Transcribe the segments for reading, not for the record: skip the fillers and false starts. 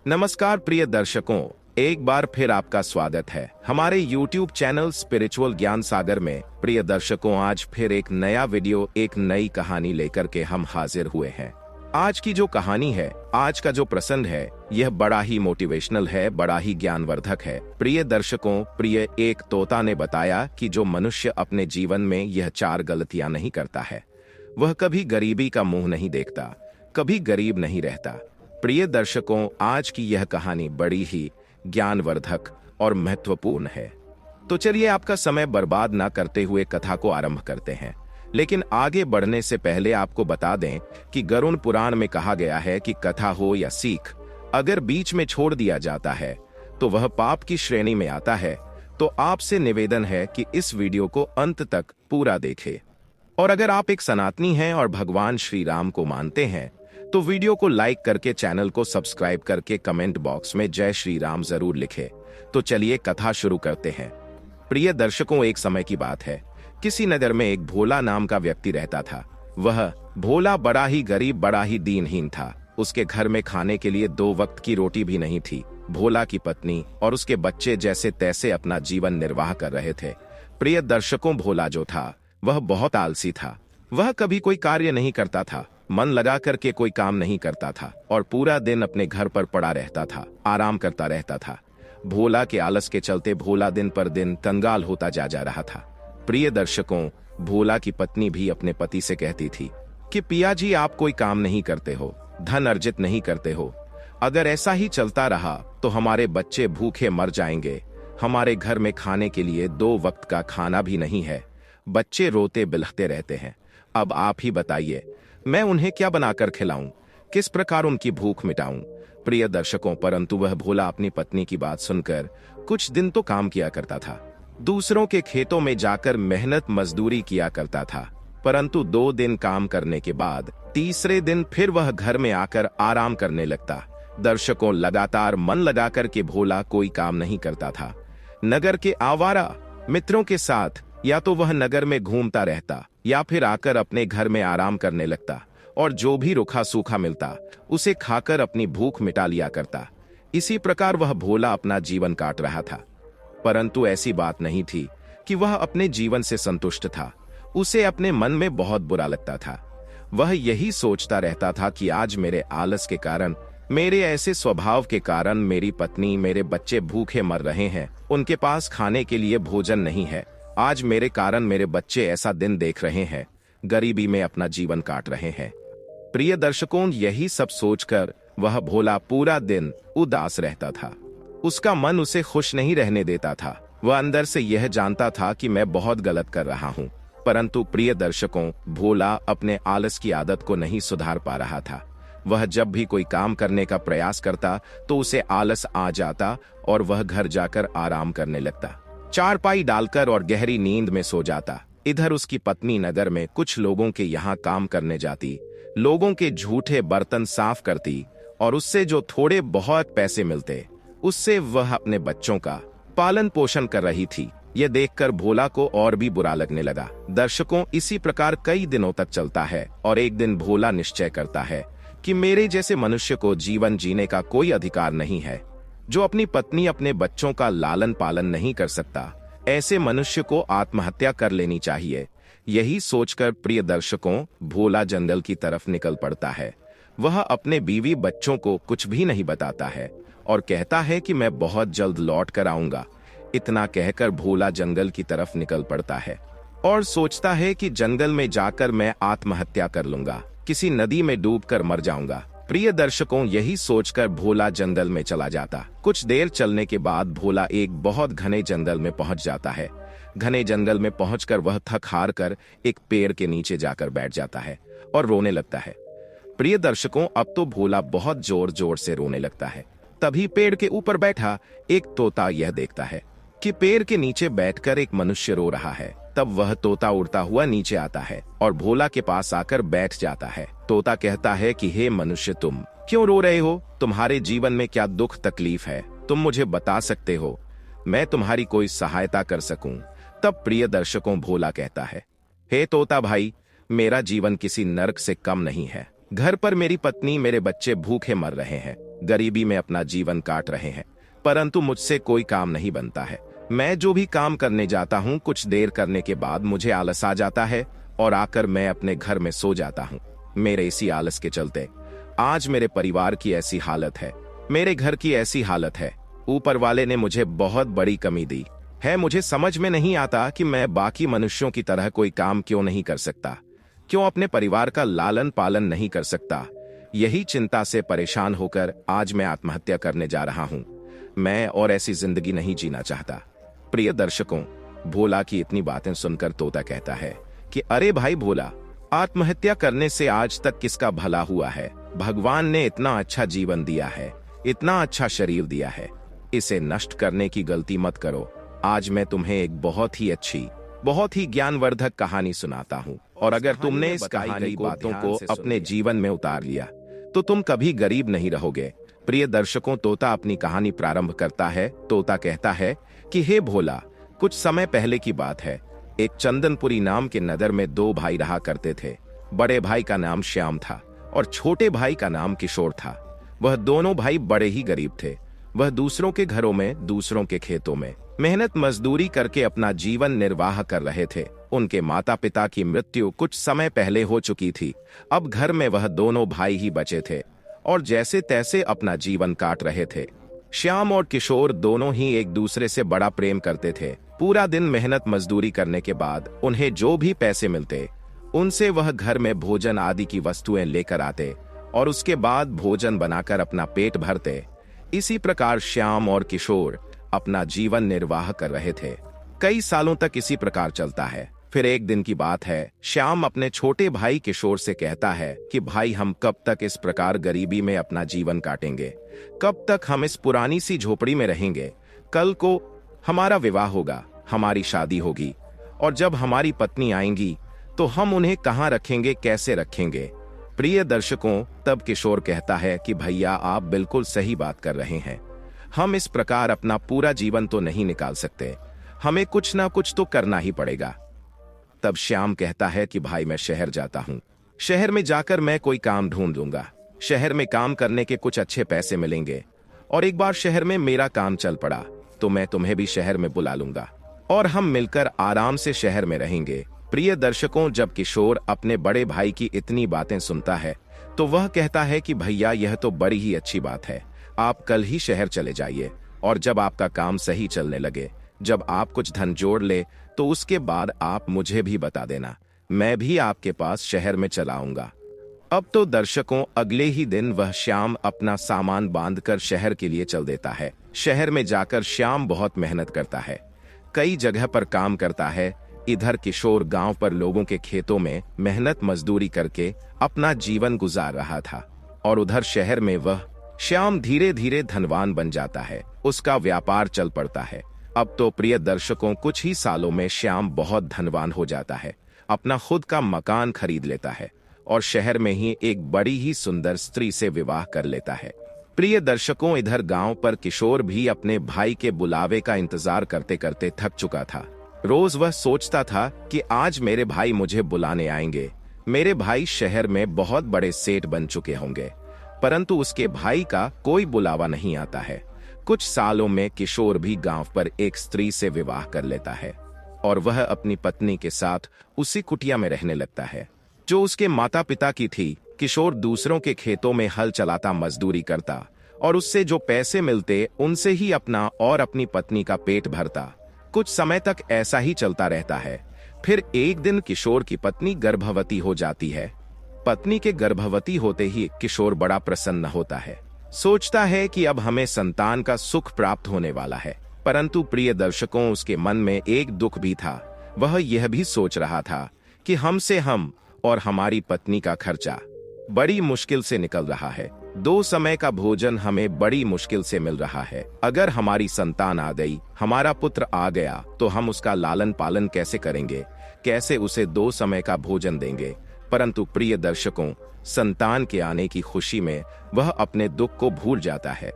नमस्कार प्रिय दर्शकों, एक बार फिर आपका स्वागत है हमारे YouTube चैनल स्पिरिचुअल ज्ञान सागर में। प्रिय दर्शकों, आज फिर एक नया वीडियो, एक नई कहानी लेकर के हम हाजिर हुए हैं। आज की जो कहानी है, आज का जो प्रसंग है, यह बड़ा ही मोटिवेशनल है, बड़ा ही ज्ञानवर्धक है। प्रिय दर्शकों, एक तोता ने बताया कि जो मनुष्य अपने जीवन में यह 4 गलतियां नहीं करता है, वह कभी गरीबी का मुंह नहीं देखता, कभी गरीब नहीं रहता। प्रिय दर्शकों, आज की यह कहानी बड़ी ही ज्ञानवर्धक और महत्वपूर्ण है। तो चलिए आपका समय बर्बाद ना करते हुए कथा को आरंभ करते हैं। लेकिन आगे बढ़ने से पहले आपको बता दें कि गरुड़ पुराण में कहा गया है कि कथा हो या सीख, अगर बीच में छोड़ दिया जाता है तो वह पाप की श्रेणी में आता है। तो आपसे निवेदन है कि इस वीडियो को अंत तक पूरा देखें। और अगर आप एक सनातनी हैं और भगवान श्री राम को मानते हैं तो वीडियो को लाइक करके चैनल को सब्सक्राइब करके कमेंट बॉक्स में जय श्री राम जरूर लिखें। तो चलिए कथा शुरू करते हैं। प्रिय दर्शकों, एक समय की बात है, किसी नगर में एक भोला नाम का व्यक्ति रहता था। वह भोला बड़ा ही गरीब, बड़ा ही दीनहीन था। उसके घर में खाने के लिए 2 वक्त की रोटी भी नहीं थी। भोला की पत्नी और उसके बच्चे जैसे तैसे अपना जीवन निर्वाह कर रहे थे। प्रिय दर्शकों, भोला जो था वह बहुत आलसी था। वह कभी कोई कार्य नहीं करता था, मन लगा करके कोई काम नहीं करता था और पूरा दिन अपने घर पर पड़ा रहता था, आराम करता रहता था। भोला के आलस के चलते भोला दिन पर दिन कंगाल होता जा रहा था। प्रिय दर्शकों, भोला की पत्नी भी अपने पति से कहती थी कि पिया जी, आप कोई काम नहीं करते हो, धन अर्जित नहीं करते हो। अगर ऐसा ही चलता रहा तो हमारे बच्चे भूखे मर जाएंगे। हमारे घर में खाने के लिए 2 वक्त का खाना भी नहीं है। बच्चे रोते बिलखते रहते हैं। अब आप ही बताइए, मैं उन्हें क्या बनाकर खिलाऊं, किस प्रकार उनकी भूख मिटाऊं। प्रिय दर्शकों, परंतु वह भोला अपनी पत्नी की बात सुनकर कुछ दिन तो काम किया करता था। दूसरों के खेतों में जाकर मेहनत मजदूरी किया करता था। परंतु 2 दिन काम करने के बाद तीसरे दिन फिर वह घर में आकर आराम करने लगता। दर्शकों, लगातार मन लगाकर के भोला कोई काम नहीं करता था। नगर के आवारा मित्रों के साथ या तो वह नगर में घूमता रहता या फिर आकर अपने घर में आराम करने लगता और जो भी रूखा सूखा मिलता उसे खाकर अपनी भूख मिटा लिया करता। इसी प्रकार वह भोला अपना जीवन काट रहा था। परंतु ऐसी बात नहीं थी कि वह अपने जीवन से संतुष्ट था। उसे अपने मन में बहुत बुरा लगता था। वह यही सोचता रहता था कि आज मेरे आलस के कारण, मेरे ऐसे स्वभाव के कारण मेरी पत्नी, मेरे बच्चे भूखे मर रहे हैं। उनके पास खाने के लिए भोजन नहीं है। आज मेरे कारण मेरे बच्चे ऐसा दिन देख रहे हैं, गरीबी में अपना जीवन काट रहे हैं। प्रिय दर्शकों, यही सब सोचकर वह भोला पूरा दिन उदास रहता था। उसका मन उसे खुश नहीं रहने देता था। वह अंदर से यह जानता था कि मैं बहुत गलत कर रहा हूँ। परंतु प्रिय दर्शकों, भोला अपने आलस की आदत को नहीं सुधार पा रहा था। वह जब भी कोई काम करने का प्रयास करता तो उसे आलस आ जाता और वह घर जाकर आराम करने लगता, चारपाई डालकर और गहरी नींद में सो जाता। इधर उसकी पत्नी नगर में कुछ लोगों के यहाँ काम करने जाती, लोगों के झूठे बर्तन साफ करती और उससे जो थोड़े बहुत पैसे मिलते उससे वह अपने बच्चों का पालन पोषण कर रही थी। यह देखकर भोला को और भी बुरा लगने लगा। दर्शकों, इसी प्रकार कई दिनों तक चलता है और एक दिन भोला निश्चय करता है कि मेरे जैसे मनुष्य को जीवन जीने का कोई अधिकार नहीं है। जो अपनी पत्नी, अपने बच्चों का लालन पालन नहीं कर सकता, ऐसे मनुष्य को आत्महत्या कर लेनी चाहिए। यही सोचकर प्रिय दर्शकों, भोला जंगल की तरफ निकल पड़ता है। वह अपने बीवी बच्चों को कुछ भी नहीं बताता है और कहता है कि मैं बहुत जल्द लौट कर आऊंगा। इतना कहकर भोला जंगल की तरफ निकल पड़ता है और सोचता है कि जंगल में जाकर मैं आत्महत्या कर लूंगा, किसी नदी में डूबकर मर जाऊंगा। प्रिय दर्शकों, यही सोचकर भोला जंगल में चला जाता। कुछ देर चलने के बाद भोला एक बहुत घने जंगल में पहुंच जाता है। घने जंगल में पहुंचकर वह थक हार कर एक पेड़ के नीचे जाकर बैठ जाता है और रोने लगता है। प्रिय दर्शकों, अब तो भोला बहुत जोर जोर से रोने लगता है। तभी पेड़ के ऊपर बैठा एक तोता यह देखता है कि पेड़ के नीचे बैठकर एक मनुष्य रो रहा है। तब वह तोता उड़ता हुआ नीचे आता है और भोला के पास आकर बैठ जाता है। तोता कहता है कि हे मनुष्य, तुम क्यों रो रहे हो? तुम्हारे जीवन में क्या दुख तकलीफ है? तुम मुझे बता सकते हो, मैं तुम्हारी कोई सहायता कर सकूं। तब प्रिय दर्शकों, भोला कहता है, हे तोता भाई, मेरा जीवन किसी नरक से कम नहीं है। घर पर मेरी पत्नी, मेरे बच्चे भूखे मर रहे हैं। गरीबी में अपना जीवन काट रहे हैं, परंतु मुझसे कोई काम नहीं बनता है। मैं जो भी काम करने जाता हूँ, कुछ देर करने के बाद मुझे आलस आ जाता है और आकर मैं अपने घर में सो जाता हूँ। मेरे इसी आलस के चलते आज मेरे परिवार की ऐसी हालत है, मेरे घर की ऐसी हालत है। ऊपर वाले ने मुझे बहुत बड़ी कमी दी है। मुझे समझ में नहीं आता कि मैं बाकी मनुष्यों की तरह कोई काम क्यों नहीं कर सकता, क्यों अपने परिवार का लालन पालन नहीं कर सकता। यही चिंता से परेशान होकर आज मैं आत्महत्या करने जा रहा हूँ। मैं और ऐसी जिंदगी नहीं जीना चाहता। प्रिय दर्शकों, भोला की इतनी बातें सुनकर तोता कहता है कि अरे भाई भोला, आत्महत्या करने से आज तक किसका भला हुआ है? भगवान ने इतना अच्छा जीवन दिया है, इतना अच्छा शरीर दिया है, इसे नष्ट करने की गलती मत करो। आज मैं तुम्हें एक बहुत ही अच्छी, बहुत ही ज्ञानवर्धक कहानी सुनाता हूँ, और अगर तुमने इस कहानी की बातों को अपने जीवन में उतार लिया तो तुम कभी गरीब नहीं रहोगे। प्रिय दर्शकों, तोता अपनी कहानी प्रारंभ करता है। तोता कहता है कि हे भोला, कुछ समय पहले की बात है। एक चंदनपुरी नाम के नगर में दो भाई रहा करते थे। बड़े भाई का नाम श्याम था और छोटे भाई का नाम किशोर था। वह दोनों भाई बड़े ही गरीब थे। वह दूसरों के घरों में, दूसरों के खेतों में मेहनत मजदूरी करके अपना जीवन निर्वाह कर रहे थे। उनके माता पिता की मृत्यु कुछ समय पहले हो चुकी थी। अब घर में वह दोनों भाई ही बचे थे और जैसे तैसे अपना जीवन काट रहे थे। श्याम और किशोर दोनों ही एक दूसरे से बड़ा प्रेम करते थे। पूरा दिन मेहनत मजदूरी करने के बाद उन्हें जो भी पैसे मिलते, उनसे वह घर में भोजन आदि की वस्तुएं लेकर आते और उसके बाद भोजन बनाकर अपना पेट भरते। इसी प्रकार श्याम और किशोर अपना जीवन निर्वाह कर रहे थे। कई सालों तक इसी प्रकार चलता है। फिर एक दिन की बात है, श्याम अपने छोटे भाई किशोर से कहता है कि भाई, हम कब तक इस प्रकार गरीबी में अपना जीवन काटेंगे? कब तक हम इस पुरानी सी झोपड़ी में रहेंगे? कल को हमारा विवाह होगा, हमारी शादी होगी, और जब हमारी पत्नी आएंगी तो हम उन्हें कहाँ रखेंगे, कैसे रखेंगे? प्रिय दर्शकों, तब किशोर कहता है कि भैया, आप बिल्कुल सही बात कर रहे हैं। हम इस प्रकार अपना पूरा जीवन तो नहीं निकाल सकते, हमें कुछ ना कुछ तो करना ही पड़ेगा। तब श्याम कहता है कि भाई, मैं शहर जाता हूँ। शहर में जाकर मैं कोई काम ढूंढ लूंगा। शहर में काम करने के कुछ अच्छे पैसे मिलेंगे, और एक बार शहर में मेरा काम चल पड़ा तो मैं तुम्हें भी शहर में बुला लूंगा और हम मिलकर आराम से शहर में रहेंगे। प्रिय दर्शकों, जब किशोर अपने बड़े भाई की इतनी बातें सुनता है तो वह कहता है कि भैया, यह तो बड़ी ही अच्छी बात है। आप कल ही शहर चले जाइए, और जब आपका काम सही चलने लगे, जब आप कुछ धन जोड़ ले, तो उसके बाद आप मुझे भी बता देना। मैं भी आपके पास शहर में चला आऊंगा। अब तो दर्शकों, अगले ही दिन वह श्याम अपना सामान बांधकर शहर के लिए चल देता है। शहर में जाकर श्याम बहुत मेहनत करता है, कई जगह पर काम करता है। इधर किशोर गांव पर लोगों के खेतों में मेहनत मजदूरी करके अपना जीवन गुजार रहा था, और उधर शहर में वह श्याम धीरे धीरे धनवान बन जाता है। उसका व्यापार चल पड़ता है। अब तो प्रिय दर्शकों, कुछ ही सालों में श्याम बहुत धनवान हो जाता है, अपना खुद का मकान खरीद लेता है और शहर में ही एक बड़ी ही सुंदर स्त्री से विवाह कर लेता है। प्रिय दर्शकों, इधर गांव पर किशोर भी अपने भाई के बुलावे का इंतजार करते करते थक चुका था। रोज वह सोचता था कि आज मेरे भाई मुझे बुलाने आएंगे। मेरे भाई शहर में बहुत बड़े सेठ बन चुके होंगे, परंतु उसके भाई का कोई बुलावा नहीं आता है। कुछ सालों में किशोर भी गांव पर एक स्त्री से विवाह कर लेता है और वह अपनी पत्नी के साथ उसी कुटिया में रहने लगता है जो उसके माता पिता की थी। किशोर दूसरों के खेतों में हल चलाता, मजदूरी करता और उससे जो पैसे मिलते उनसे ही अपना और अपनी पत्नी का पेट भरता। कुछ समय तक ऐसा ही चलता रहता है। फिर एक दिन किशोर की पत्नी गर्भवती हो जाती है। पत्नी के गर्भवती होते ही किशोर बड़ा प्रसन्न होता है, सोचता है कि अब हमें संतान का सुख प्राप्त होने वाला है। परंतु प्रिय दर्शकों, उसके मन में एक दुख भी था। वह यह भी सोच रहा था कि हमसे हम और हमारी पत्नी का खर्चा बड़ी मुश्किल से निकल रहा है। 2 समय का भोजन हमें बड़ी मुश्किल से मिल रहा है। अगर हमारी संतान आ गई, हमारा पुत्र आ गया, तो हम उसका लालन पालन कैसे करेंगे, कैसे उसे 2 समय का भोजन देंगे। परंतु प्रिय दर्शकों, संतान के आने की खुशी में वह अपने दुख को भूल जाता है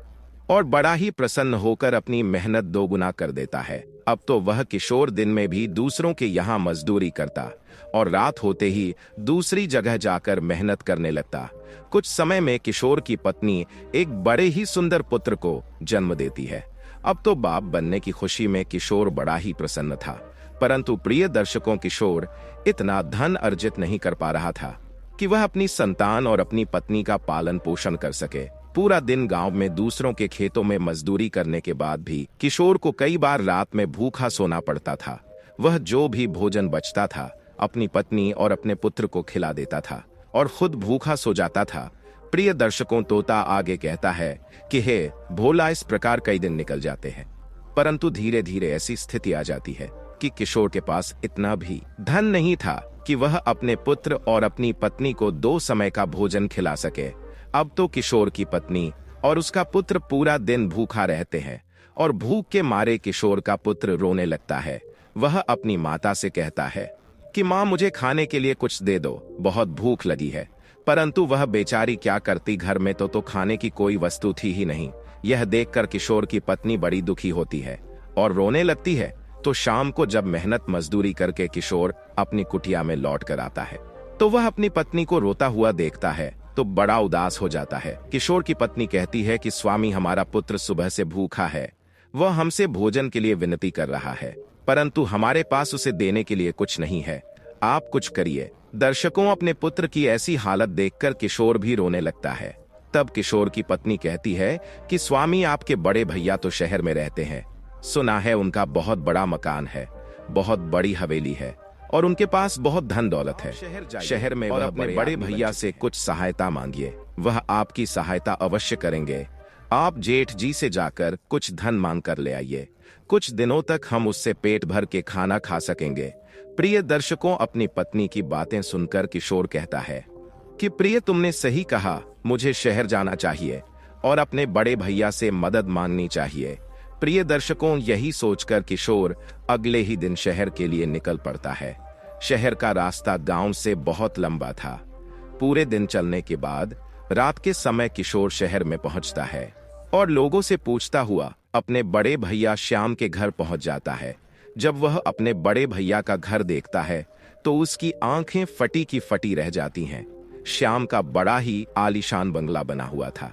और बड़ा ही प्रसन्न होकर अपनी मेहनत 2 गुना कर देता है। अब तो वह किशोर दिन में भी दूसरों के यहाँ मजदूरी करता और रात होते ही दूसरी जगह जाकर मेहनत करने लगता। कुछ समय में किशोर की पत्नी एक बड़े ही सुंदर पुत्र को जन्म देती है। अब तो बाप बनने की खुशी में किशोर बड़ा ही प्रसन्न था, परंतु प्रिय दर्शकों, किशोर इतना धन अर्जित नहीं कर पा रहा था कि वह अपनी संतान और अपनी पत्नी का पालन पोषण कर सके। पूरा दिन गांव में दूसरों के खेतों में मजदूरी करने के बाद भी किशोर को कई बार रात में भूखा सोना पड़ता था। वह जो भी भोजन बचता था अपनी पत्नी और अपने पुत्र को खिला देता था और खुद भूखा सो जाता था। प्रिय दर्शकों, तोता आगे कहता है कि हे भोला, इस प्रकार कई दिन निकल जाते हैं, परंतु धीरे धीरे ऐसी स्थिति आ जाती है कि किशोर के पास इतना भी धन नहीं था कि वह अपने पुत्र और अपनी पत्नी को 2 समय का भोजन खिला सके। अब तो किशोर की पत्नी और उसका पुत्र पूरा दिन भूखा रहते हैं और भूख के मारे किशोर का पुत्र रोने लगता है। वह अपनी माता से कहता है कि माँ, मुझे खाने के लिए कुछ दे दो, बहुत भूख लगी है। परंतु वह बेचारी क्या करती, घर में तो खाने की कोई वस्तु थी ही नहीं। यह देखकर किशोर की पत्नी बड़ी दुखी होती है और रोने लगती है। तो शाम को जब मेहनत मजदूरी करके किशोर अपनी कुटिया में लौट कर आता है तो वह अपनी पत्नी को रोता हुआ देखता है तो बड़ा उदास हो जाता है। किशोर की पत्नी कहती है कि स्वामी, हमारा पुत्र सुबह से भूखा है, वह हमसे भोजन के लिए विनती कर रहा है, परंतु हमारे पास उसे देने के लिए कुछ नहीं है, आप कुछ करिए। दर्शकों, अपने पुत्र की ऐसी हालत देखकर किशोर भी रोने लगता है। तब किशोर की पत्नी कहती है कि स्वामी, आपके बड़े भैया तो शहर में रहते हैं, सुना है उनका बहुत बड़ा मकान है, बहुत बड़ी हवेली है और उनके पास बहुत धन दौलत है। शहर में और अपने बड़े भैया से कुछ सहायता मांगिए, वह आपकी सहायता अवश्य करेंगे। आप जेठ जी से जाकर कुछ धन मांग कर ले आइए, कुछ दिनों तक हम उससे पेट भर के खाना खा सकेंगे। प्रिय दर्शकों, अपनी पत्नी की बातें सुनकर किशोर कहता है कि प्रिय, तुमने सही कहा, मुझे शहर जाना चाहिए और अपने बड़े भैया से मदद मांगनी चाहिए। प्रिय दर्शकों, यही सोचकर किशोर अगले ही दिन शहर के लिए निकल पड़ता है। शहर का रास्ता गांव से बहुत लंबा था। पूरे दिन चलने के बाद रात के समय किशोर शहर में पहुंचता है और लोगों से पूछता हुआ अपने बड़े भैया श्याम के घर पहुंच जाता है। जब वह अपने बड़े भैया का घर देखता है तो उसकी आंखें फटी की फटी रह जाती हैं। श्याम का बड़ा ही आलीशान बंगला बना हुआ था।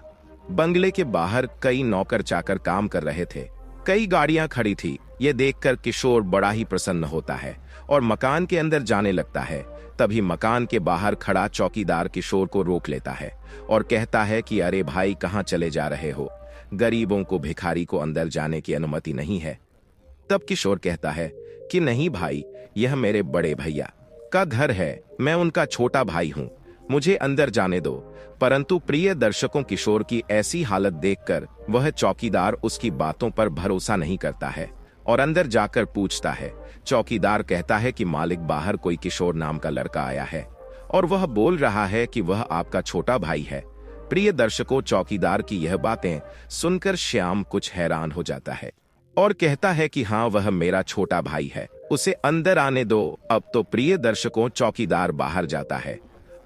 बंगले के बाहर कई नौकर चाकर काम कर रहे थे, कई गाड़ियां खड़ी थी। ये देखकर किशोर बड़ा ही प्रसन्न होता है और मकान के अंदर जाने लगता है। तभी मकान के बाहर खड़ा चौकीदार किशोर को रोक लेता है और कहता है कि अरे भाई, कहाँ चले जा रहे हो? गरीबों को, भिखारी को अंदर जाने की अनुमति नहीं है। तब किशोर कहता है कि नहीं भाई, यह मेरे बड़े भैया का घर है, मैं उनका छोटा भाई हूँ, मुझे अंदर जाने दो। परंतु प्रिय दर्शकों, किशोर की ऐसी हालत देखकर वह चौकीदार उसकी बातों पर भरोसा नहीं करता है और अंदर जाकर पूछता है। चौकीदार कहता है कि मालिक, बाहर कोई किशोर नाम का लड़का आया है और वह बोल रहा है कि वह आपका छोटा भाई है। प्रिय दर्शकों, चौकीदार की यह बातें सुनकर श्याम कुछ हैरान हो जाता है और कहता है कि हाँ, वह मेरा छोटा भाई है, उसे अंदर आने दो। अब तो प्रिय दर्शकों, चौकीदार बाहर जाता है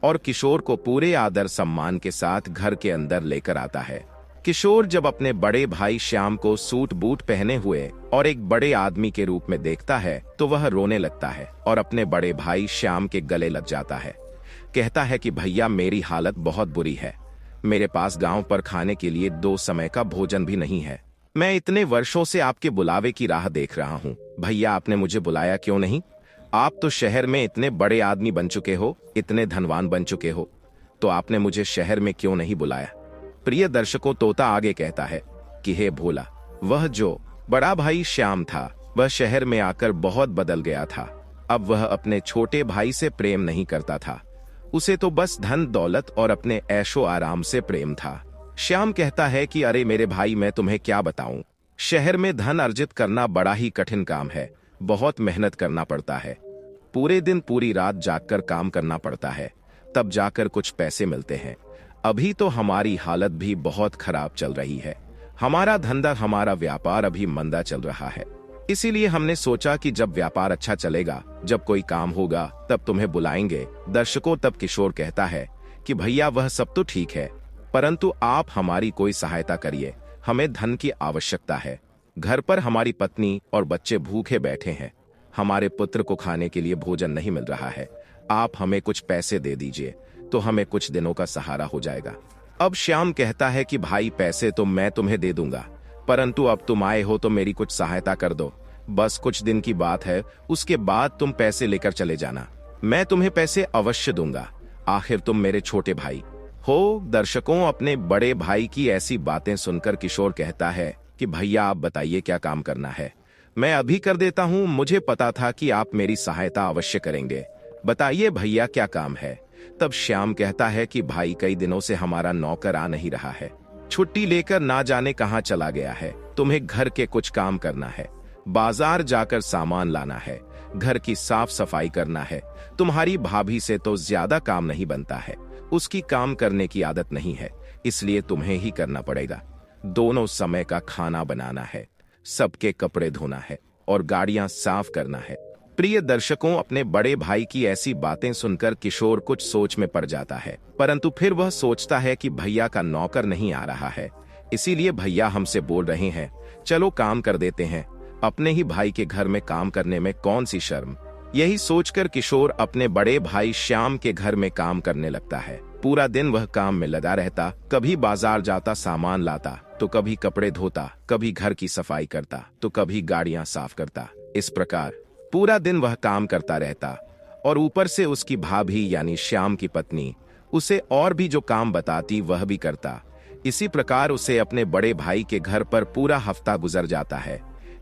और किशोर को पूरे आदर सम्मान के साथ घर के अंदर लेकर आता है। किशोर जब अपने बड़े भाई श्याम को सूट बूट पहने हुए और एक बड़े आदमी के रूप में देखता है तो वह रोने लगता है और अपने बड़े भाई श्याम के गले लग जाता है। कहता है कि भैया, मेरी हालत बहुत बुरी है, मेरे पास गांव पर खाने के लिए 2 समय का भोजन भी नहीं है। मैं इतने वर्षों से आपके बुलावे की राह देख रहा हूँ, भैया आपने मुझे बुलाया क्यों नहीं? आप तो शहर में इतने बड़े आदमी बन चुके हो, इतने धनवान बन चुके हो, तो आपने मुझे शहर में क्यों नहीं बुलाया? प्रिय दर्शकों, तोता आगे कहता है कि हे भोला, वह जो बड़ा भाई श्याम था वह शहर में आकर बहुत बदल गया था। अब वह अपने छोटे भाई से प्रेम नहीं करता था, उसे तो बस धन दौलत और अपने ऐशो आराम से प्रेम था। श्याम कहता है कि अरे मेरे भाई, मैं तुम्हें क्या बताऊं, शहर में धन अर्जित करना बड़ा ही कठिन काम है, बहुत मेहनत करना पड़ता है, पूरे दिन पूरी रात जागकर काम करना पड़ता है, तब जाकर कुछ पैसे मिलते हैं। अभी तो हमारी हालत भी बहुत खराब चल रही है, हमारा धंधा, हमारा व्यापार अभी मंदा चल रहा है। इसीलिए हमने सोचा कि जब व्यापार अच्छा चलेगा, जब कोई काम होगा, तब तुम्हें बुलाएंगे। दर्शकों, तब किशोर कहता है कि भैया, वह सब तो ठीक है, परंतु आप हमारी कोई सहायता करिए, हमें धन की आवश्यकता है। घर पर हमारी पत्नी और बच्चे भूखे बैठे हैं, हमारे पुत्र को खाने के लिए भोजन नहीं मिल रहा है, आप हमें कुछ पैसे दे दीजिए तो हमें कुछ दिनों का सहारा हो जाएगा। अब श्याम कहता है कि भाई पैसे तो मैं तुम्हें दे दूंगा, परंतु अब तुम आए हो तो मेरी कुछ सहायता कर दो। बस कुछ दिन की बात है, उसके बाद तुम पैसे लेकर चले जाना। मैं तुम्हें पैसे अवश्य दूंगा, आखिर तुम मेरे छोटे भाई हो। दर्शकों, अपने बड़े भाई की ऐसी बातें सुनकर किशोर कहता है कि भैया आप बताइए क्या काम करना है, मैं अभी कर देता हूँ। मुझे पता था कि आप मेरी सहायता अवश्य करेंगे, बताइए भैया क्या काम है। तब श्याम कहता है कि भाई कई दिनों से हमारा नौकर आ नहीं रहा है, छुट्टी लेकर ना जाने कहां चला गया है। तुम्हें घर के कुछ काम करना है, बाजार जाकर सामान लाना है, घर की साफ सफाई करना है। तुम्हारी भाभी से तो ज्यादा काम नहीं बनता है, उसकी काम करने की आदत नहीं है, इसलिए तुम्हें ही करना पड़ेगा। दोनों समय का खाना बनाना है, सबके कपड़े धोना है और गाड़ियां साफ करना है। प्रिय दर्शकों, अपने बड़े भाई की ऐसी बातें सुनकर किशोर कुछ सोच में पड़ जाता है, परंतु फिर वह सोचता है कि भैया का नौकर नहीं आ रहा है, इसीलिए भैया हमसे बोल रहे हैं, चलो काम कर देते हैं। अपने ही भाई के घर में काम करने में कौन सी शर्म। यही सोचकर किशोर अपने बड़े भाई श्याम के घर में काम करने लगता है। पूरा दिन वह काम में लगा रहता, कभी बाजार जाता सामान लाता, तो कभी कपड़े धोता, कभी घर की सफाई करता, तो कभी गाड़ियां साफ करता। इस प्रकार पूरा दिन वह काम करता रहता और ऊपर से उसकी भाभी यानी श्याम की पत्नी उसे और भी जो काम बताती वह भी करता। इसी प्रकार उसे अपने बड़े भाई के घर पर पूरा हफ्ता गुजर जाता है।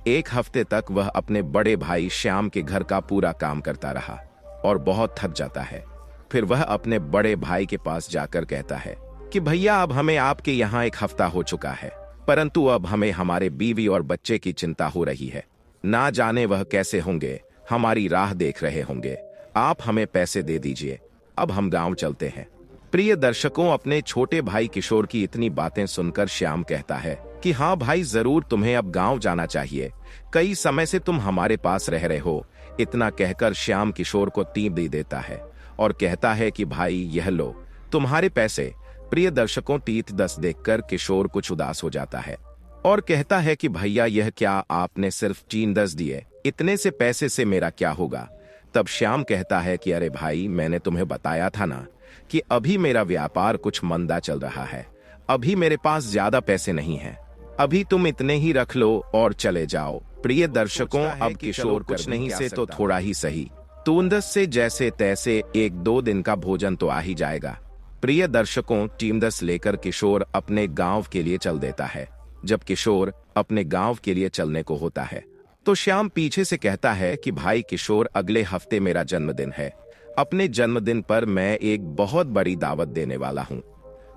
एक हफ्ते तक वह अपने बड़े भाई श्याम के घर का पूरा काम करता रहा और बहुत थक जाता है। फिर वह अपने बड़े भाई के पास जाकर कहता है कि भैया अब हमें आपके यहाँ एक हफ्ता हो चुका है, परंतु अब हमें हमारे बीवी और बच्चे की चिंता हो रही है। ना जाने वह कैसे होंगे, हमारी राह देख रहे होंगे। आप हमें पैसे दे दीजिए, अब हम गांव चलते हैं। प्रिय दर्शकों, अपने छोटे भाई किशोर की इतनी बातें सुनकर श्याम कहता है कि हाँ भाई, जरूर तुम्हें अब गांव जाना चाहिए, कई समय से तुम हमारे पास रह रहे हो। इतना कहकर श्याम किशोर को 3 दे देता है और कहता है कि भाई यह लो तुम्हारे पैसे। प्रिय दर्शकों, 10 देखकर किशोर कुछ उदास हो जाता है और कहता है कि भैया यह क्या, आपने सिर्फ 10 दिए, इतने से पैसे से मेरा क्या होगा। तब श्याम कहता है कि अरे भाई, मैंने तुम्हें बताया था ना कि अभी मेरा व्यापार कुछ मंदा चल रहा है, अभी मेरे पास ज्यादा पैसे नहीं हैं, अभी तुम इतने ही रख लो और चले जाओ। प्रिय दर्शकों, अब किशोर कुछ नहीं से तो थोड़ा ही सही, 10 से जैसे तैसे 1-2 दिन का भोजन तो आ ही जाएगा। प्रिय दर्शकों, 10 लेकर किशोर अपने गांव के लिए चल देता है। जब किशोर अपने गांव के लिए चलने को होता है तो श्याम पीछे से कहता है कि भाई किशोर, अगले हफ्ते मेरा जन्मदिन है, अपने जन्मदिन पर मैं एक बहुत बड़ी दावत देने वाला हूँ,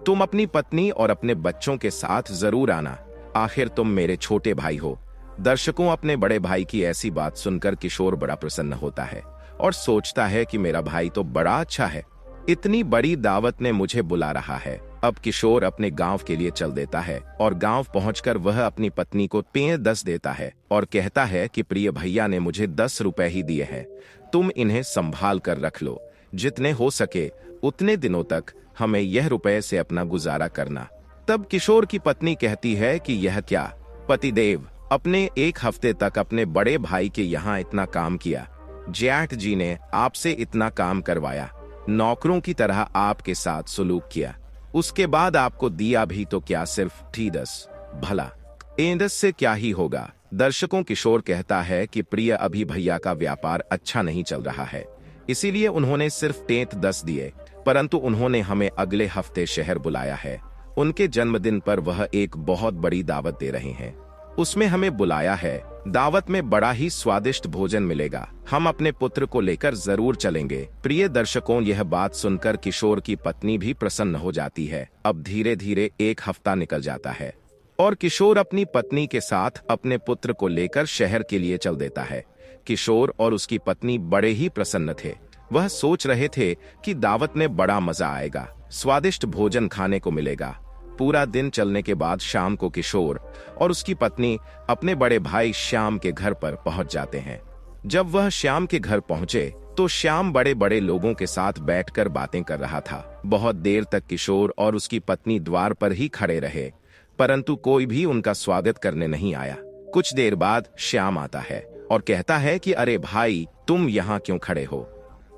तुम अपनी पत्नी और अपने बच्चों के साथ जरूर आना, आखिर तुम मेरे छोटे भाई हो। दर्शकों, अपने बड़े भाई की ऐसी बात सुनकर किशोर बड़ा प्रसन्न होता है और सोचता है कि मेरा भाई तो बड़ा अच्छा है, इतनी बड़ी दावत में मुझे बुला रहा है। अब किशोर अपने गांव के लिए चल देता है और गांव पहुंचकर वह अपनी पत्नी को 10 देता है और कहता है कि प्रिय भैया ने मुझे 10 रुपए ही दिए हैं, तुम इन्हें संभाल कर रख लो, जितने हो सके उतने दिनों तक हमें यह रुपए से अपना गुजारा करना। तब किशोर की पत्नी कहती है कि यह क्या पतिदेव, अपने 1 हफ्ते तक अपने बड़े भाई के यहाँ इतना काम किया, जेठ जी ने आपसे इतना काम करवाया, नौकरों की तरह आपके साथ सलूक किया, उसके बाद आपको दिया भी तो क्या सिर्फ 10, भला 10 से क्या ही होगा। दर्शकों, किशोर कहता है कि प्रिय, अभी भैया का व्यापार अच्छा नहीं चल रहा है, इसीलिए उन्होंने सिर्फ 10 दिए, परंतु उन्होंने हमें अगले हफ्ते शहर बुलाया है, उनके जन्मदिन पर वह एक बहुत बड़ी दावत दे रहे हैं, उसमें हमें बुलाया है, दावत में बड़ा ही स्वादिष्ट भोजन मिलेगा, हम अपने पुत्र को लेकर जरूर चलेंगे। प्रिय दर्शकों, यह बात सुनकर किशोर की पत्नी भी प्रसन्न हो जाती है। अब धीरे धीरे 1 हफ्ता निकल जाता है और किशोर अपनी पत्नी के साथ अपने पुत्र को लेकर शहर के लिए चल देता है। किशोर और उसकी पत्नी बड़े ही प्रसन्न थे, वह सोच रहे थे कि दावत में बड़ा मजा आएगा, स्वादिष्ट भोजन खाने को मिलेगा। पूरा दिन चलने के बाद शाम को किशोर और उसकी पत्नी अपने बड़े भाई श्याम के घर पर पहुंच जाते हैं। जब वह श्याम के घर पहुंचे तो श्याम बड़े बड़े लोगों के साथ बैठकर बातें कर रहा था। बहुत देर तक किशोर और उसकी पत्नी द्वार पर ही खड़े रहे, परंतु कोई भी उनका स्वागत करने नहीं आया। कुछ देर बाद श्याम आता है और कहता है कि अरे भाई, तुम यहाँ क्यों खड़े हो,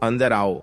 अंदर आओ।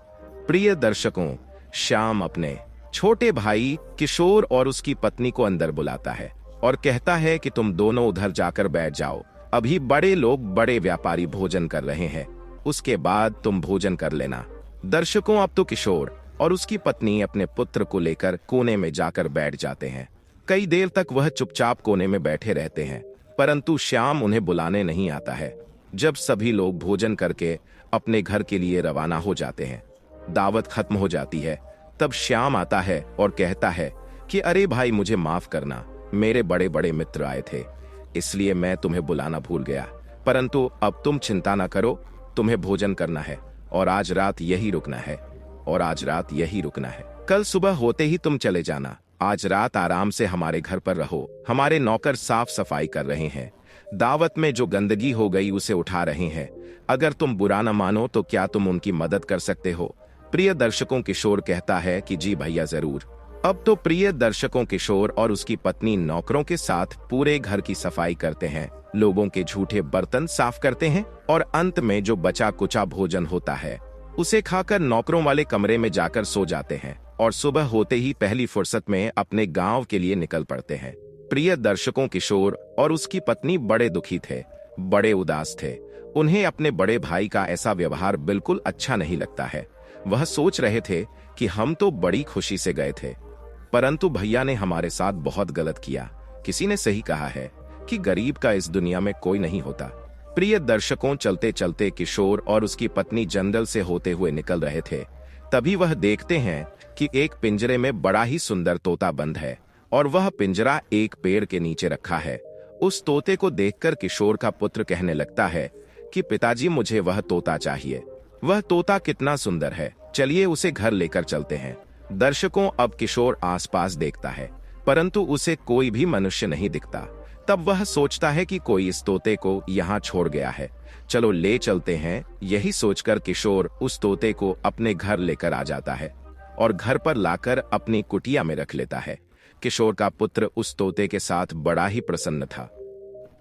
प्रिय दर्शकों, श्याम अपने छोटे भाई किशोर और उसकी पत्नी को अंदर बुलाता है और कहता है कि तुम दोनों उधर जाकर बैठ जाओ, अभी बड़े लोग बड़े व्यापारी भोजन कर रहे हैं, उसके बाद तुम भोजन कर लेना। दर्शकों, अब तो किशोर और उसकी पत्नी अपने पुत्र को लेकर कोने में जाकर बैठ जाते हैं। कई देर तक वह चुपचाप कोने में बैठे रहते हैं, परंतु श्याम उन्हें बुलाने नहीं आता है। जब सभी लोग भोजन करके अपने घर के लिए रवाना हो जाते हैं, दावत खत्म हो जाती है, तब श्याम आता है और कहता है कि अरे भाई, मुझे माफ करना, मेरे बड़े बड़े मित्र आए थे, इसलिए मैं तुम्हें बुलाना भूल गया, परंतु अब तुम चिंता ना करो, तुम्हें भोजन करना है और आज रात यही रुकना है, कल सुबह होते ही तुम चले जाना। आज रात आराम से हमारे घर पर रहो, हमारे नौकर साफ सफाई कर रहे हैं, दावत में जो गंदगी हो गई उसे उठा रहे हैं, अगर तुम बुरा न मानो तो क्या तुम उनकी मदद कर सकते हो? प्रिय दर्शकों, किशोर कहता है कि जी भैया जरूर। अब तो प्रिय दर्शकों, किशोर और उसकी पत्नी नौकरों के साथ पूरे घर की सफाई करते हैं, लोगों के झूठे बर्तन साफ करते हैं और अंत में जो बचा कुचा भोजन होता है उसे खाकर नौकरों वाले कमरे में जाकर सो जाते हैं और सुबह होते ही पहली फुर्सत में अपने गांव के लिए निकल पड़ते हैं। प्रिय दर्शकों, किशोर और उसकी पत्नी बड़े दुखी थे, बड़े उदास थे। उन्हें अपने बड़े भाई का ऐसा व्यवहार बिल्कुल अच्छा नहीं लगता है। वह सोच रहे थे कि हम तो बड़ी खुशी से गए थे, परंतु भैया ने हमारे साथ बहुत गलत किया। किसी ने सही कहा है कि गरीब का इस दुनिया में कोई नहीं होता। प्रिय दर्शकों, चलते चलते किशोर और उसकी पत्नी जंगल से होते हुए निकल रहे थे, तभी वह देखते हैं कि एक पिंजरे में बड़ा ही सुंदर तोता बंद है और वह पिंजरा एक पेड़ के नीचे रखा है। उस तोते को देखकर किशोर का पुत्र कहने लगता है कि पिताजी, मुझे वह तोता चाहिए, वह तोता कितना सुंदर है, चलिए उसे घर लेकर चलते हैं। दर्शकों, अब किशोर आसपास देखता है, परंतु उसे कोई भी मनुष्य नहीं दिखता। तब वह सोचता है कि कोई इस तोते को यहाँ छोड़ गया है, चलो ले चलते हैं। यही सोचकर किशोर उस तोते को अपने घर लेकर आ जाता है और घर पर लाकर अपनी कुटिया में रख लेता है। किशोर का पुत्र उस तोते के साथ बड़ा ही प्रसन्न था।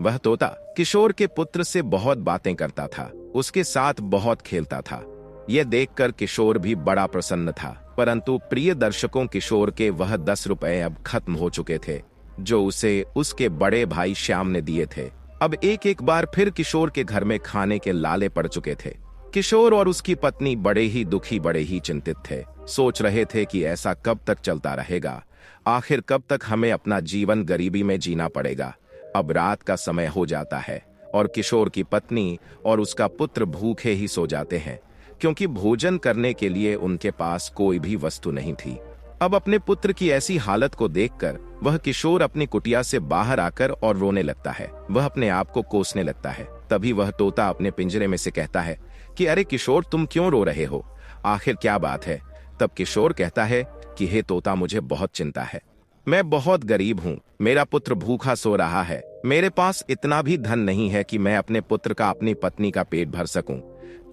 वह तोता किशोर के पुत्र से बहुत बातें करता था, उसके साथ बहुत खेलता था। यह देखकर किशोर भी बड़ा प्रसन्न था, परंतु प्रिय दर्शकों, किशोर के वह 10 रुपए अब खत्म हो चुके थे जो उसे उसके बड़े भाई श्याम ने दिए थे। अब एक बार फिर किशोर के घर में खाने के लाले पड़ चुके थे। किशोर और उसकी पत्नी बड़े ही दुखी, बड़े ही चिंतित थे, सोच रहे थे कि ऐसा कब तक चलता रहेगा, आखिर कब तक हमें अपना जीवन गरीबी में जीना पड़ेगा। अब रात का समय हो जाता है और किशोर की पत्नी और उसका पुत्र भूखे ही सो जाते हैं, क्योंकि भोजन करने के लिए उनके पास कोई भी वस्तु नहीं थी। अब अपने पुत्र की ऐसी हालत को देखकर वह किशोर अपनी कुटिया से बाहर आकर और रोने लगता है। वह अपने आप को कोसने लगता है। तभी वह तोता अपने पिंजरे में से कहता है कि अरे किशोर, तुम क्यों रो रहे हो, आखिर क्या बात है? तब किशोर कहता है कि हे तोता, मुझे बहुत चिंता है, मैं बहुत गरीब हूँ, मेरा पुत्र भूखा सो रहा है, मेरे पास इतना भी धन नहीं है कि मैं अपने पुत्र का, अपनी पत्नी का पेट भर सकूं।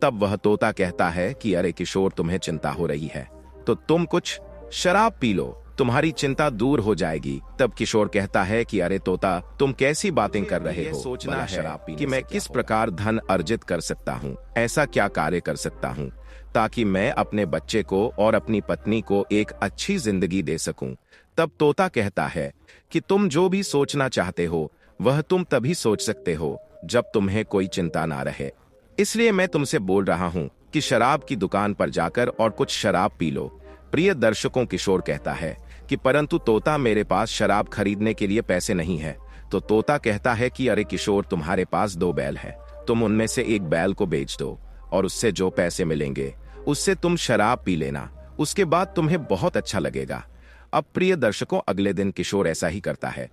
तब वह तोता कहता है कि अरे किशोर, तुम्हें चिंता हो रही है तो तुम कुछ शराब पी लो, तुम्हारी चिंता दूर हो जाएगी। तब किशोर कहता है कि अरे तोता, तुम कैसी बातें कर रहे हो, सोचना है शराब पीने कि मैं किस प्रकार धन अर्जित कर सकता हूँ, ऐसा क्या कार्य कर सकता हूँ ताकि मैं अपने बच्चे को और अपनी पत्नी को एक अच्छी जिंदगी दे सकूं। तब तोता कहता है कि तुम जो भी सोचना चाहते हो वह तुम तभी सोच सकते हो जब तुम्हें कोई चिंता ना रहे, इसलिए मैं तुमसे बोल रहा हूँ कि शराब की दुकान पर जाकर और कुछ शराब पी लो। प्रिय दर्शकों, किशोर कहता है कि परंतु तोता, मेरे पास शराब खरीदने के लिए पैसे नहीं है। तो तोता कहता है कि अरे किशोर, तुम्हारे पास 2 बैल है, तुम उनमें से एक बैल को बेच दो और उससे जो पैसे मिलेंगे उससे तुम शराब पी लेना, उसके बाद तुम्हें बहुत अच्छा लगेगा। अब प्रिय दर्शकों, अगले दिन किशोर ऐसा ही करता है।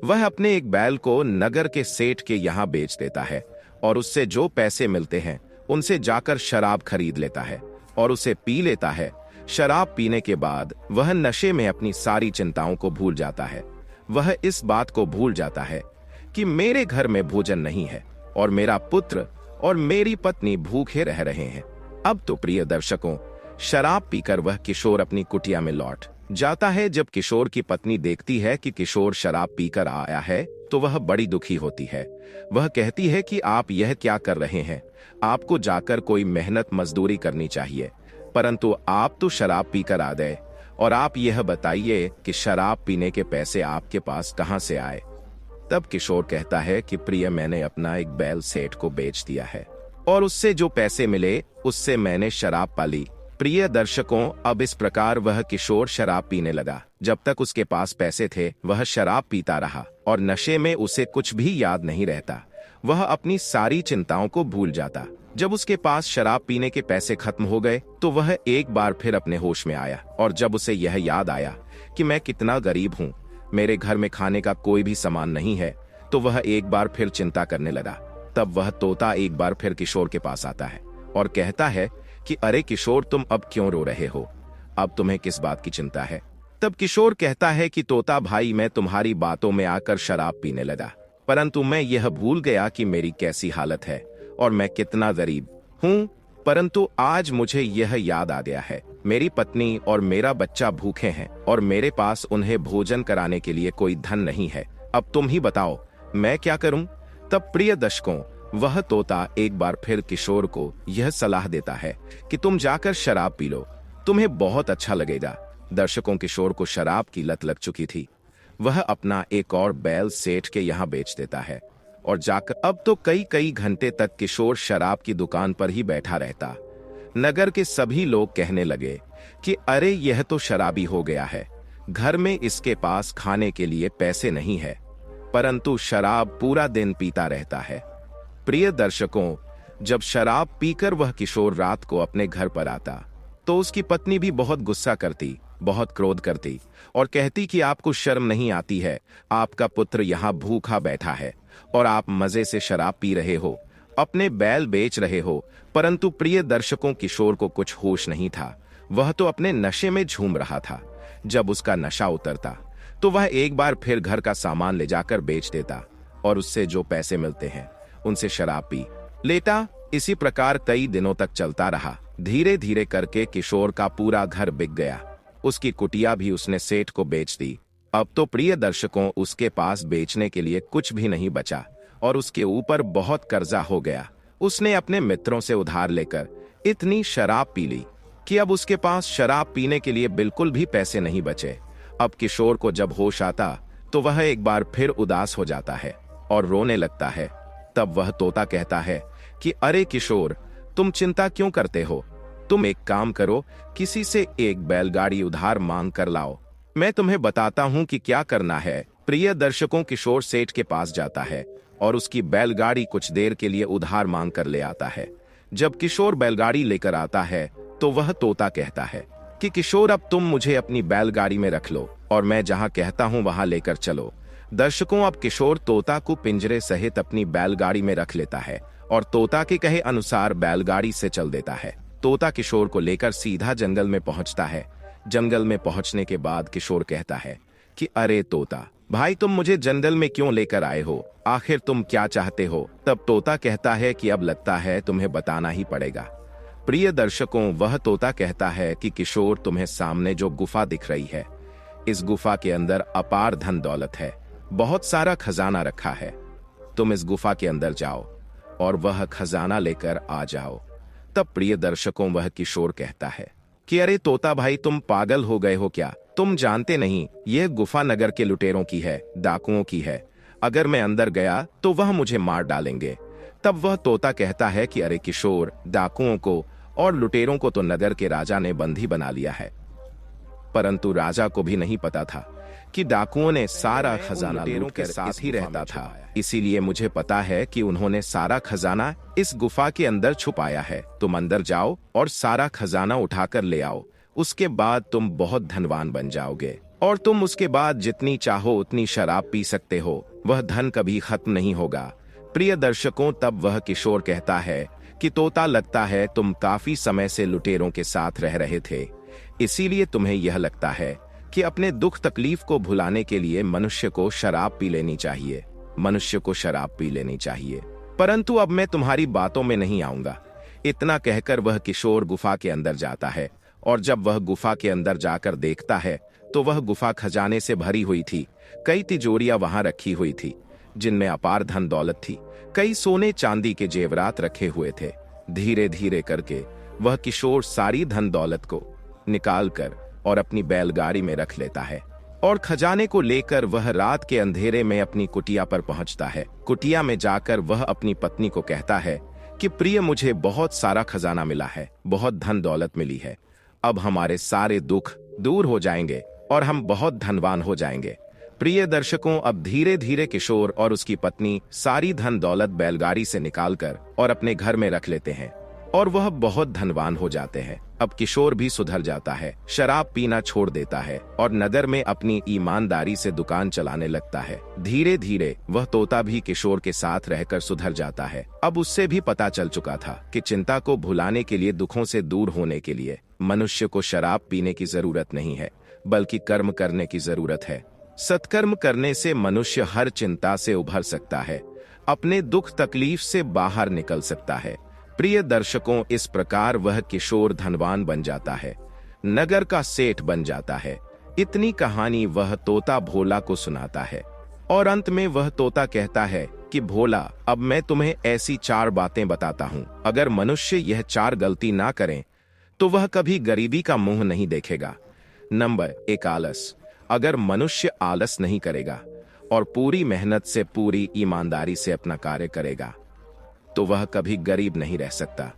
वह अपने एक बैल को नगर के सेठ के यहाँ बेच देता है और उससे जो पैसे मिलते हैं उनसे जाकर शराब खरीद लेता है और उसे पी लेता है। शराब पीने के बाद वह नशे में अपनी सारी चिंताओं को भूल जाता है। वह इस बात को भूल जाता है कि मेरे घर में भोजन नहीं है और मेरा पुत्र और मेरी पत्नी भूखे रह रहे हैं। अब तो प्रिय दर्शकों, शराब पीकर वह किशोर अपनी कुटिया में लौट जाता है। जब किशोर की पत्नी देखती है कि किशोर शराब पीकर आया है तो वह बड़ी दुखी होती है। वह कहती है कि आप यह क्या कर रहे हैं, आपको जाकर कोई मेहनत मजदूरी करनी चाहिए, परंतु आप तो शराब पीकर आ गए, और आप यह बताइए कि शराब पीने के पैसे आपके पास कहां से आए। तब किशोर कहता है कि प्रिय, मैंने अपना एक बैल सेठ को बेच दिया है और उससे जो पैसे मिले उससे मैंने शराब पाली। प्रिय दर्शकों, अब इस प्रकार वह किशोर शराब पीने लगा। जब तक उसके पास पैसे थे वह शराब पीता रहा और नशे में उसे कुछ भी याद नहीं रहता। वह अपनी सारी चिंताओं को भूल जाता। जब उसके पास शराब पीने के पैसे खत्म हो गए तो वह एक बार फिर अपने होश में आया, और जब उसे यह याद आया कि मैं कितना गरीब हूँ, मेरे घर में खाने का कोई भी सामान नहीं है, तो वह एक बार फिर चिंता करने लगा। तब वह तोता एक बार फिर किशोर के पास आता है और कहता है कि अरे किशोर, तुम अब क्यों रो रहे हो? अब तुम्हें किस बात की चिंता है? तब किशोर कहता है कि तोता भाई, मैं तुम्हारी बातों में आकर शराब पीने लगा, परंतु मैं यह भूल गया कि मेरी कैसी हालत है और मैं कितना गरीब हूँ। परंतु आज मुझे यह याद आ गया है, मेरी पत्नी और मेरा बच्चा भूखे हैं और मेरे पास उन्हें भोजन कराने के लिए कोई धन नहीं है। अब तुम ही बताओ मैं क्या करूं? तब प्रिय दर्शकों, वह तोता एक बार फिर किशोर को यह सलाह देता है कि तुम जाकर शराब पी लो, तुम्हें बहुत अच्छा लगेगा। दर्शकों, किशोर को शराब की लत लग चुकी थी। वह अपना एक और बैल सेठ के यहाँ बेच देता है और जाकर अब तो कई घंटे तक किशोर शराब की दुकान पर ही बैठा रहता। नगर के सभी लोग कहने लगे कि अरे यह तो शराबी हो गया है, घर में इसके पास खाने के लिए पैसे नहीं है, परंतु शराब पूरा दिन पीता रहता है। प्रिय दर्शकों, जब शराब पीकर वह किशोर रात को अपने घर पर आता तो उसकी पत्नी भी बहुत गुस्सा करती, बहुत क्रोध करती और कहती कि आपको शर्म नहीं आती है, आपका पुत्र यहाँ भूखा बैठा है और आप मजे से शराब पी रहे हो, अपने बैल बेच रहे हो। परंतु प्रिय दर्शकों, किशोर को कुछ होश नहीं था। वह तो अपने नशे में झूम रहा था। जब उसका नशा उतरता तो वह एक बार फिर घर का सामान ले जाकर बेच देता और उससे जो पैसे मिलते हैं उनसे शराब पी लेता। इसी प्रकार कई दिनों तक चलता रहा। धीरे धीरे करके किशोर का पूरा घर बिक गया। उसकी कुटिया भी उसने सेठ को बेच दी। अब तो प्रिय दर्शकों, उसके पास बेचने के लिए कुछ भी नहीं बचा और उसके ऊपर बहुत कर्जा हो गया। उसने अपने मित्रों से उधार लेकर इतनी शराब पी ली कि अब उसके पास शराब पीने के लिए बिल्कुल भी पैसे नहीं बचे। अब किशोर को जब होश आता तो वह एक बार फिर उदास हो जाता है और रोने लगता है। तब वह तोता कहता है कि अरे किशोर, तुम चिंता क्यों करते हो? तुम एक काम करो, किसी से एक बैलगाड़ी उधार मांग कर लाओ, मैं तुम्हें बताता हूं कि क्या करना है। प्रिय दर्शकों, किशोर सेठ के पास जाता है और उसकी बैलगाड़ी कुछ देर के लिए उधार मांग कर ले आता है। जब किशोर बैलगाड़ी लेकर आता है तो वह तोता कहता है कि किशोर, अब तुम मुझे अपनी बैलगाड़ी में रख लो और मैं जहां कहता हूं वहां लेकर चलो। दर्शकों, अब किशोर तोता को पिंजरे सहित अपनी बैलगाड़ी में रख लेता है और तोता के कहे अनुसार बैलगाड़ी से चल देता है। तोता किशोर को लेकर सीधा जंगल में पहुंचता है। जंगल में पहुंचने के बाद किशोर कहता है कि अरे तोता भाई, तुम मुझे जंगल में क्यों लेकर आए हो? आखिर तुम क्या चाहते हो? तब तोता कहता है कि अब लगता है तुम्हें बताना ही पड़ेगा। प्रिय दर्शकों, वह तोता कहता है कि किशोर, तुम्हें सामने जो गुफा दिख रही है, इस गुफा के अंदर अपार धन दौलत है, बहुत सारा खजाना रखा है। तुम इस गुफा के अंदर जाओ और वह खजाना लेकर आ जाओ। तब प्रिय दर्शकों, वह किशोर कहता है कि अरे तोता भाई, तुम पागल हो गए हो क्या? तुम जानते नहीं यह गुफा नगर के लुटेरों की है, डाकुओं की है। अगर मैं अंदर गया तो वह मुझे मार डालेंगे। तब वह तोता कहता है कि अरे किशोर, डाकुओं को और लुटेरों को तो नगर के राजा ने बंदी बना लिया है, परंतु राजा को भी नहीं पता था कि डाकुओं ने सारा खजाना लूट कर साथ ही रहता था। इसीलिए मुझे पता है कि उन्होंने सारा खजाना इस गुफा के अंदर छुपाया है। तुम अंदर जाओ और सारा खजाना उठाकर ले आओ, उसके बाद तुम बहुत धनवान बन जाओगे और तुम उसके बाद जितनी चाहो उतनी शराब पी सकते हो। वह धन कभी खत्म नहीं होगा। प्रिय दर्शकों, तब वह किशोर कहता है कि तोता, लगता है तुम काफी समय से लुटेरों के साथ रह रहे थे, इसीलिए तुम्हें यह लगता है कि अपने दुख तकलीफ को भुलाने के लिए मनुष्य को शराब पी लेनी चाहिए, मनुष्य को शराब पी लेनी चाहिए। परंतु अब मैं तुम्हारी बातों में नहीं आऊंगा। इतना कहकर वह किशोर गुफा के अंदर जाता है और जब वह गुफा के अंदर जाकर देखता है तो वह गुफा खजाने से भरी हुई थी। कई तिजोरियां वहां रखी हुई थी जिनमें अपार धन दौलत थी। कई सोने चांदी के जेवरात रखे हुए थे। धीरे धीरे करके वह किशोर सारी धन दौलत को निकाल कर और अपनी बैलगाड़ी में रख लेता है और खजाने को लेकर वह रात के अंधेरे में अपनी कुटिया पर पहुंचता है। कुटिया में जाकर वह अपनी पत्नी को कहता है कि प्रिय, मुझे बहुत सारा खजाना मिला है, बहुत धन दौलत मिली है। अब हमारे सारे दुख दूर हो जाएंगे और हम बहुत धनवान हो जाएंगे। प्रिय दर्शकों, अब धीरे धीरे किशोर और उसकी पत्नी सारी धन दौलत बैलगाड़ी से निकालकर और अपने घर में रख लेते हैं और वह बहुत धनवान हो जाते हैं। अब किशोर भी सुधर जाता है, शराब पीना छोड़ देता है और नगर में अपनी ईमानदारी से दुकान चलाने लगता है। धीरे धीरे वह तोता भी किशोर के साथ रहकर सुधर जाता है। अब उससे भी पता चल चुका था कि चिंता को भुलाने के लिए, दुखों से दूर होने के लिए मनुष्य को शराब पीने की जरूरत नहीं है, बल्कि कर्म करने की जरूरत है। सत्कर्म करने से मनुष्य हर चिंता से उभर सकता है, अपने दुख तकलीफ से बाहर निकल सकता है। प्रिय दर्शकों, इस प्रकार वह किशोर धनवान बन जाता है, नगर का सेठ बन जाता है। इतनी कहानी वह तोता भोला को सुनाता है और अंत में वह तोता कहता है कि भोला, अब मैं तुम्हें ऐसी 4 बातें बताता हूँ। अगर मनुष्य यह 4 गलती ना करें तो वह कभी गरीबी का मुंह नहीं देखेगा। नंबर 1, आलस। अगर मनुष्य आलस नहीं करेगा और पूरी मेहनत से, पूरी ईमानदारी से अपना कार्य करेगा तो वह कभी गरीब नहीं रह सकता।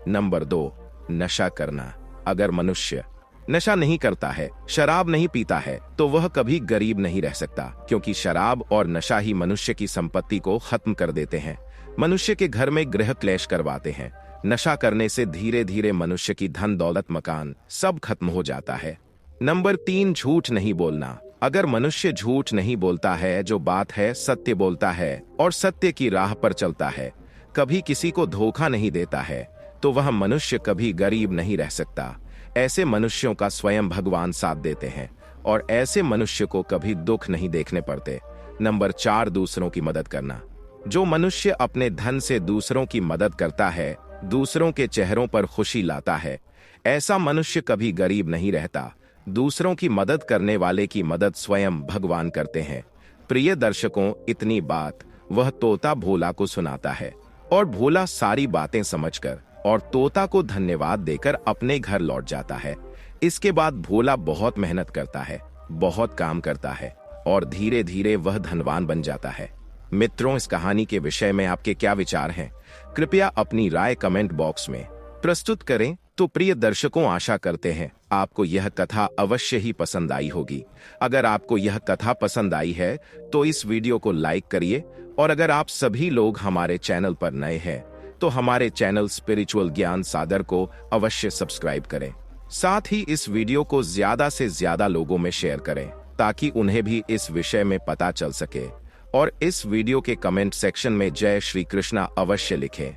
नंबर 2, नशा करना। अगर मनुष्य नशा नहीं करता है, शराब नहीं पीता है, तो वह कभी गरीब नहीं रह सकता, क्योंकि शराब और नशा ही मनुष्य की संपत्ति को खत्म कर देते हैं, मनुष्य के घर में गृह क्लेश करवाते हैं। नशा करने से धीरे धीरे मनुष्य की धन दौलत, मकान सब खत्म हो जाता है। नंबर 3, झूठ नहीं बोलना। अगर मनुष्य झूठ नहीं बोलता है, जो बात है सत्य बोलता है और सत्य की राह पर चलता है, कभी किसी को धोखा नहीं देता है, तो वह मनुष्य कभी गरीब नहीं रह सकता। ऐसे मनुष्यों का स्वयं भगवान साथ देते हैं और ऐसे मनुष्य को कभी दुख नहीं देखने पड़ते। नंबर 4, दूसरों की मदद करना। जो मनुष्य अपने धन से दूसरों की मदद करता है, दूसरों के चेहरों पर खुशी लाता है, ऐसा मनुष्य कभी गरीब नहीं रहता। दूसरों की मदद करने वाले की मदद स्वयं भगवान करते हैं। प्रिय दर्शकों, इतनी बात वह तोता भोला को सुनाता है और भोला सारी बातें समझकर और तोता को धन्यवाद देकर अपने घर लौट जाता है। इसके बाद भोला बहुत मेहनत करता है, बहुत काम करता है और धीरे धीरे वह धनवान बन जाता है। मित्रों, इस कहानी के विषय में आपके क्या विचार हैं? कृपया अपनी राय कमेंट बॉक्स में प्रस्तुत करें। तो प्रिय दर्शकों, आशा करते हैं आपको यह कथा अवश्य ही पसंद आई होगी। अगर आपको यह कथा पसंद आई है तो इस वीडियो को लाइक करिए और अगर आप सभी लोग हमारे चैनल पर नए हैं तो हमारे चैनल स्पिरिचुअल ज्ञान सागर को अवश्य सब्सक्राइब करें। साथ ही इस वीडियो को ज्यादा से ज्यादा लोगों में शेयर करें ताकि उन्हें भी इस विषय में पता चल सके और इस वीडियो के कमेंट सेक्शन में जय श्री कृष्णा अवश्य लिखें।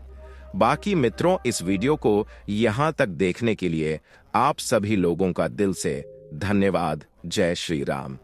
बाकी मित्रों, इस वीडियो को यहाँ तक देखने के लिए आप सभी लोगों का दिल से धन्यवाद। जय श्री राम।